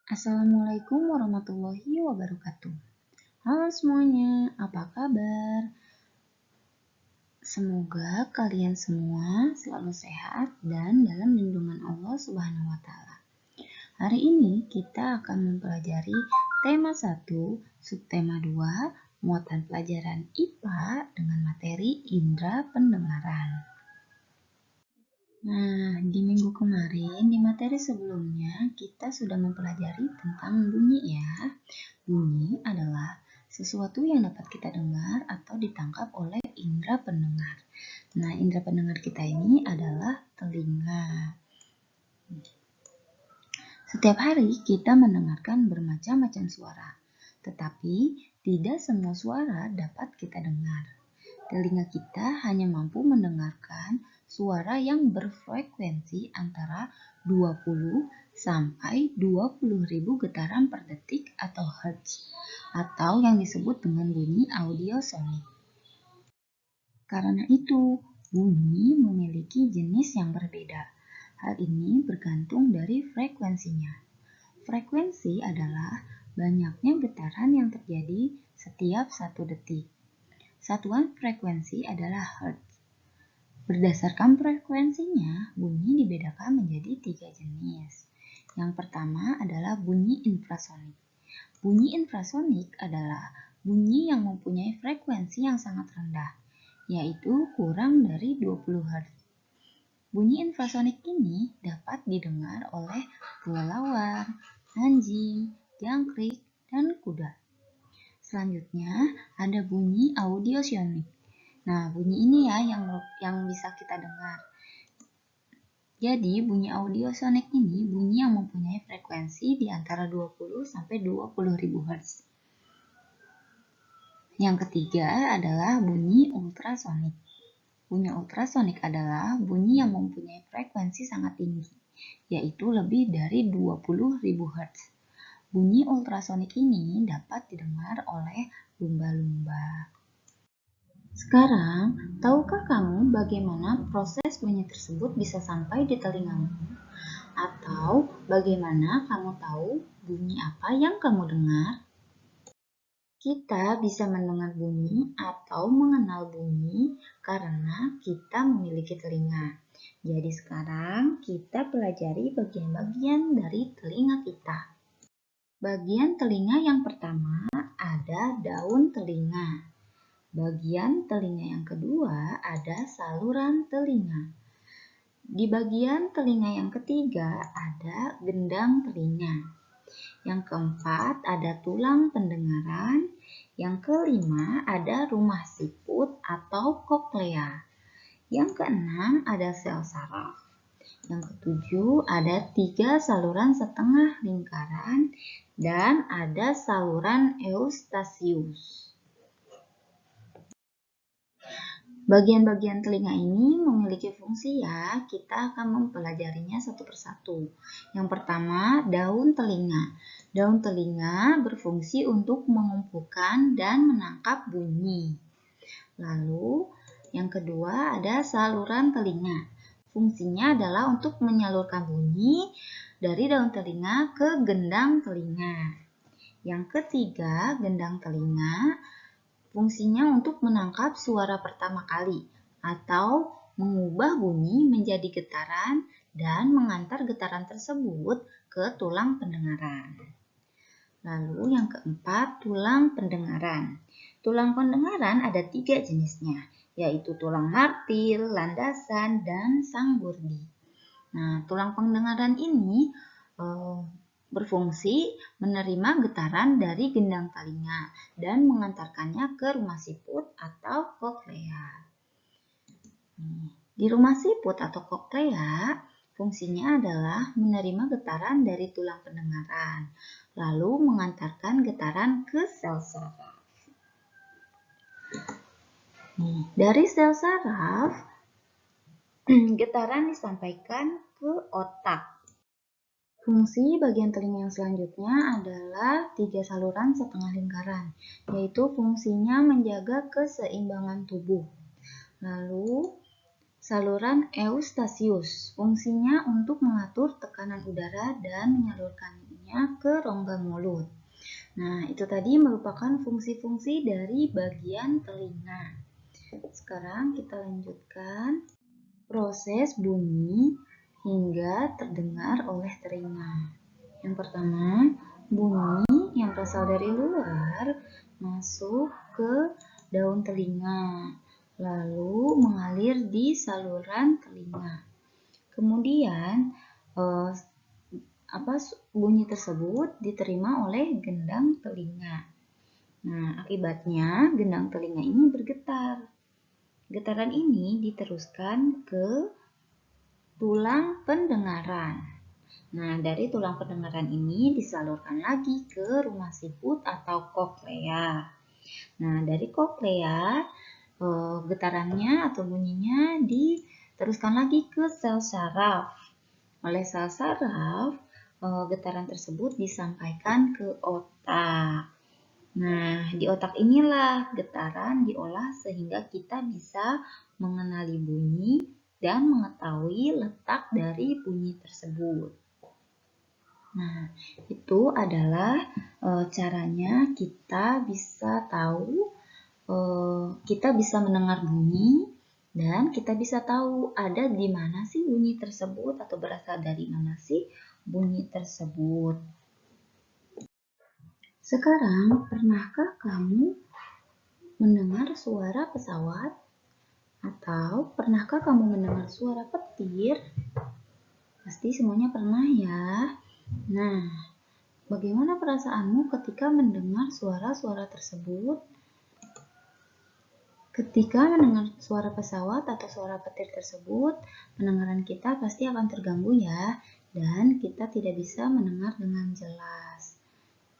Assalamualaikum warahmatullahi wabarakatuh. Halo semuanya, apa kabar? Semoga kalian semua selalu sehat dan dalam lindungan Allah Subhanahu wa taala. Hari ini kita akan mempelajari tema 1, subtema 2, muatan pelajaran IPA dengan materi indera pendengaran. Nah, di minggu kemarin, di materi sebelumnya, kita sudah mempelajari tentang bunyi ya. Bunyi adalah sesuatu yang dapat kita dengar atau ditangkap oleh indera pendengar. Nah, indera pendengar kita ini adalah telinga. Setiap hari kita mendengarkan bermacam-macam suara, tetapi tidak semua suara dapat kita dengar. Telinga kita hanya mampu mendengarkan suara yang berfrekuensi antara 20 sampai 20.000 getaran per detik atau hertz, atau yang disebut dengan bunyi audiosonik. Karena itu, bunyi memiliki jenis yang berbeda. Hal ini bergantung dari frekuensinya. Frekuensi adalah banyaknya getaran yang terjadi setiap 1 detik. Satuan frekuensi adalah hertz. Berdasarkan frekuensinya, bunyi dibedakan menjadi 3 jenis. Yang pertama adalah bunyi infrasonik. Bunyi infrasonik adalah bunyi yang mempunyai frekuensi yang sangat rendah, yaitu kurang dari 20 Hz. Bunyi infrasonik ini dapat didengar oleh kelelawar, anjing, jangkrik, dan kuda. Selanjutnya ada bunyi audiosonik. Nah, bunyi ini ya yang bisa kita dengar. Jadi, bunyi audiosonik ini bunyi yang mempunyai frekuensi di antara 20 sampai 20.000 Hz. Yang ketiga adalah bunyi ultrasonik. Bunyi ultrasonik adalah bunyi yang mempunyai frekuensi sangat tinggi, yaitu lebih dari 20.000 Hz. Bunyi ultrasonik ini dapat didengar oleh lumba-lumba. Sekarang, tahukah kamu bagaimana proses bunyi tersebut bisa sampai di telingamu? Atau bagaimana kamu tahu bunyi apa yang kamu dengar? Kita bisa mendengar bunyi atau mengenal bunyi karena kita memiliki telinga. Jadi sekarang kita pelajari bagian-bagian dari telinga kita. Bagian telinga yang pertama ada daun telinga. Bagian telinga yang kedua ada saluran telinga. Di bagian telinga yang ketiga ada gendang telinga. Yang keempat ada tulang pendengaran. Yang kelima ada rumah siput atau koklea. Yang keenam ada sel saraf. Yang ketujuh ada 3 saluran setengah lingkaran dan ada saluran eustasius. Bagian-bagian telinga ini memiliki fungsi ya, kita akan mempelajarinya satu persatu. Yang pertama, daun telinga. Daun telinga berfungsi untuk mengumpulkan dan menangkap bunyi. Lalu, yang kedua ada saluran telinga. Fungsinya adalah untuk menyalurkan bunyi dari daun telinga ke gendang telinga. Yang ketiga, gendang telinga. Fungsinya untuk menangkap suara pertama kali atau mengubah bunyi menjadi getaran dan mengantar getaran tersebut ke tulang pendengaran. Lalu yang keempat, tulang pendengaran. Tulang pendengaran ada 3 jenisnya, yaitu tulang martil, landasan, dan sanggurdi. Nah, tulang pendengaran ini berfungsi menerima getaran dari gendang telinga dan mengantarkannya ke rumah siput atau koklea. Di rumah siput atau koklea, fungsinya adalah menerima getaran dari tulang pendengaran, lalu mengantarkan getaran ke sel saraf. Dari sel saraf, getaran disampaikan ke otak. Fungsi bagian telinga yang selanjutnya adalah 3 saluran setengah lingkaran, yaitu fungsinya menjaga keseimbangan tubuh. Lalu, saluran eustasius, fungsinya untuk mengatur tekanan udara dan menyalurkannya ke rongga mulut. Nah, itu tadi merupakan fungsi-fungsi dari bagian telinga. Sekarang kita lanjutkan proses bunyi hingga terdengar oleh telinga. Yang pertama, bunyi yang berasal dari luar masuk ke daun telinga, lalu mengalir di saluran telinga. Kemudian, bunyi tersebut diterima oleh gendang telinga. Nah, akibatnya gendang telinga ini bergetar. Getaran ini diteruskan ke tulang pendengaran. Nah, dari tulang pendengaran ini disalurkan lagi ke rumah siput atau koklea. Nah, dari koklea, getarannya atau bunyinya diteruskan lagi ke sel saraf. Oleh sel saraf, getaran tersebut disampaikan ke otak. Nah, di otak inilah getaran diolah sehingga kita bisa mengenali bunyi dan mengetahui letak dari bunyi tersebut. Nah, itu adalah caranya kita bisa tahu, kita bisa mendengar bunyi dan kita bisa tahu ada di mana sih bunyi tersebut atau berasal dari mana sih bunyi tersebut. Sekarang, pernahkah kamu mendengar suara pesawat? Atau pernahkah kamu mendengar suara petir? Pasti semuanya pernah ya. Nah, bagaimana perasaanmu ketika mendengar suara-suara tersebut? Ketika mendengar suara pesawat atau suara petir tersebut, pendengaran kita pasti akan terganggu ya, dan kita tidak bisa mendengar dengan jelas.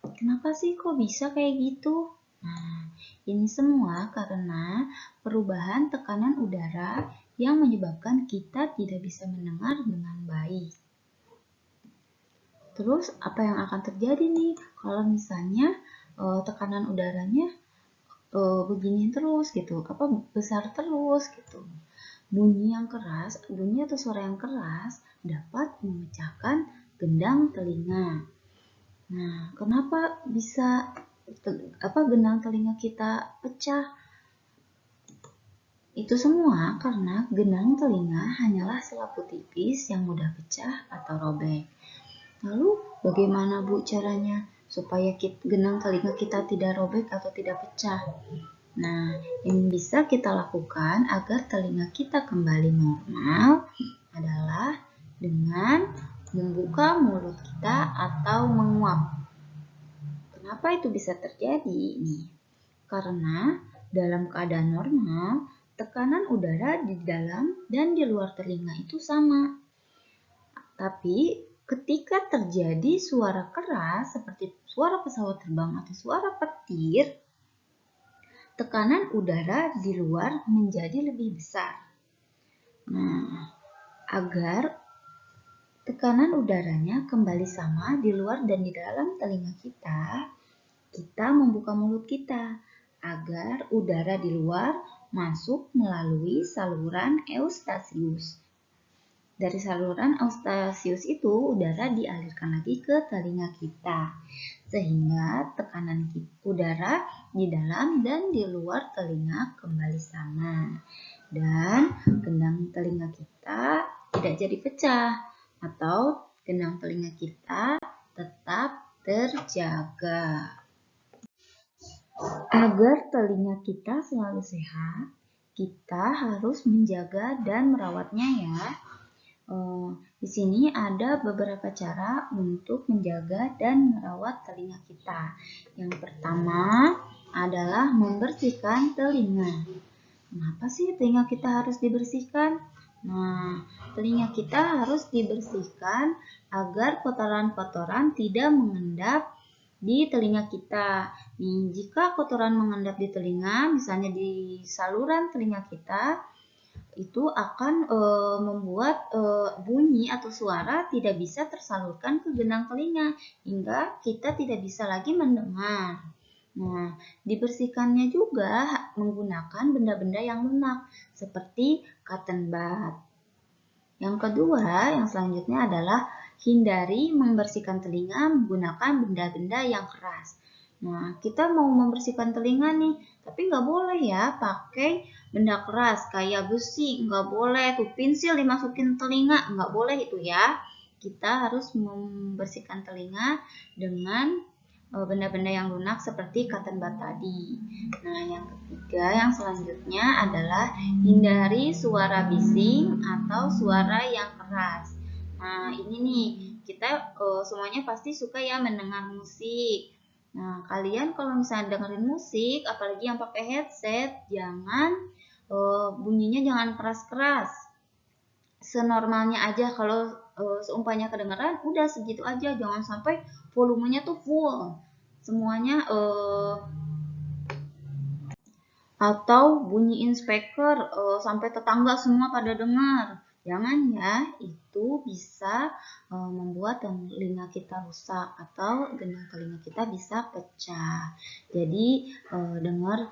Kenapa sih kok bisa kayak gitu? Nah, ini semua karena perubahan tekanan udara yang menyebabkan kita tidak bisa mendengar dengan baik. Terus apa yang akan terjadi nih kalau misalnya tekanan udaranya begini terus gitu, besar terus gitu. Bunyi atau suara yang keras dapat memecahkan gendang telinga. Nah, kenapa bisa gendang telinga kita pecah? Itu semua karena gendang telinga hanyalah selaput tipis yang mudah pecah atau robek. Lalu bagaimana Bu caranya supaya gendang telinga kita tidak robek atau tidak pecah? Nah, yang bisa kita lakukan agar telinga kita kembali normal adalah dengan membuka mulut kita atau menguap. Kenapa itu bisa terjadi? Nih, karena dalam keadaan normal, tekanan udara di dalam dan di luar telinga itu sama. Tapi ketika terjadi suara keras seperti suara pesawat terbang atau suara petir, tekanan udara di luar menjadi lebih besar. Nah, agar tekanan udaranya kembali sama di luar dan di dalam telinga kita membuka mulut kita agar udara di luar masuk melalui saluran eustasius. Dari saluran eustasius itu udara dialirkan lagi ke telinga kita sehingga tekanan udara di dalam dan di luar telinga kembali sama dan gendang telinga kita tidak jadi pecah atau gendang telinga kita tetap terjaga. Agar telinga kita selalu sehat, kita harus menjaga dan merawatnya ya. Di sini ada beberapa cara untuk menjaga dan merawat telinga kita. Yang pertama adalah membersihkan telinga. Kenapa sih telinga kita harus dibersihkan? Nah, telinga kita harus dibersihkan agar kotoran-kotoran tidak mengendap di telinga kita. Nih, jika kotoran mengendap di telinga, misalnya di saluran telinga kita, itu akan membuat bunyi atau suara tidak bisa tersalurkan ke gendang telinga hingga kita tidak bisa lagi mendengar. Nah, dibersihkannya juga menggunakan benda-benda yang lunak seperti cotton bud. Yang kedua, yang selanjutnya adalah Hindari membersihkan telinga menggunakan benda-benda yang keras. Nah, kita mau membersihkan telinga nih, tapi nggak boleh ya pakai benda keras kayak besi, nggak boleh tuh pensil dimasukin telinga, nggak boleh itu ya. Kita harus membersihkan telinga dengan benda-benda yang lunak seperti cotton bud tadi. Nah, yang ketiga, yang selanjutnya adalah hindari suara bising atau suara yang keras. Nah, ini nih, kita semuanya pasti suka ya mendengar musik. Nah, kalian kalau misalnya dengerin musik, apalagi yang pakai headset, jangan bunyinya jangan keras-keras. Senormalnya aja, kalau seumpamanya kedengeran, udah segitu aja, jangan sampai volumenya tuh full. Semuanya atau bunyiin speaker sampai tetangga semua pada dengar. Jangan ya, itu bisa membuat telinga kita rusak atau gendang telinga kita bisa pecah. Jadi dengar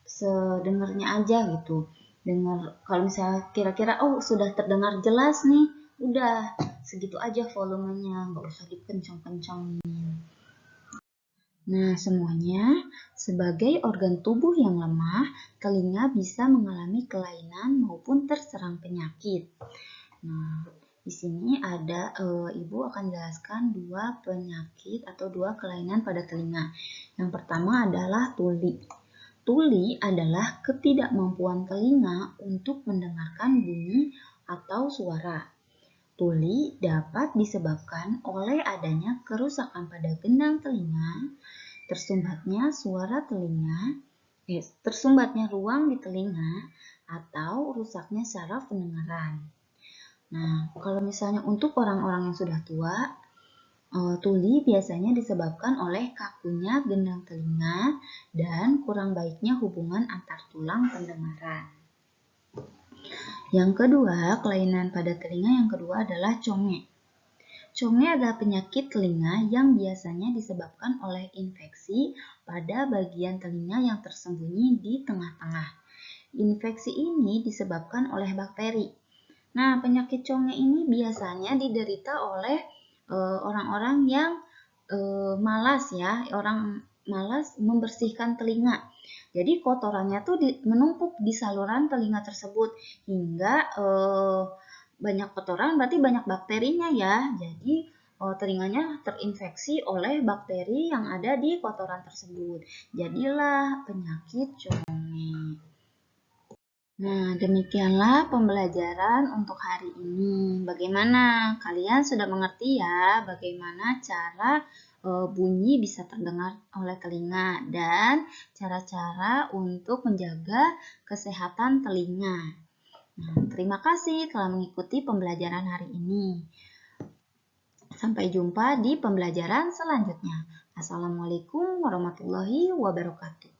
sedengarnya aja gitu. Dengar kalau misalnya kira-kira oh sudah terdengar jelas nih, udah segitu aja volumenya, nggak usah dikencang-kencangin. Nah, semuanya sebagai organ tubuh yang lemah, telinga bisa mengalami kelainan maupun terserang penyakit. Nah, di sini ada Ibu akan jelaskan dua penyakit atau dua kelainan pada telinga. Yang pertama adalah tuli. Tuli adalah ketidakmampuan telinga untuk mendengarkan bunyi atau suara. Tuli dapat disebabkan oleh adanya kerusakan pada gendang telinga, tersumbatnya ruang di telinga, atau rusaknya saraf pendengaran. Nah, kalau misalnya untuk orang-orang yang sudah tua, tuli biasanya disebabkan oleh kakunya gendang telinga dan kurang baiknya hubungan antar tulang pendengaran. Yang kedua, kelainan pada telinga yang kedua adalah conge. Conge adalah penyakit telinga yang biasanya disebabkan oleh infeksi pada bagian telinga yang tersembunyi di tengah-tengah. Infeksi ini disebabkan oleh bakteri. Nah, penyakit conge ini biasanya diderita oleh orang-orang yang malas ya, orang malas membersihkan telinga. Jadi kotorannya tuh menumpuk di saluran telinga tersebut hingga banyak kotoran berarti banyak bakterinya ya. Jadi telinganya terinfeksi oleh bakteri yang ada di kotoran tersebut. Jadilah penyakit conge. Nah, demikianlah pembelajaran untuk hari ini. Bagaimana? Kalian sudah mengerti ya bagaimana cara bunyi bisa terdengar oleh telinga dan cara-cara untuk menjaga kesehatan telinga. Nah, terima kasih telah mengikuti pembelajaran hari ini. Sampai jumpa di pembelajaran selanjutnya. Assalamualaikum warahmatullahi wabarakatuh.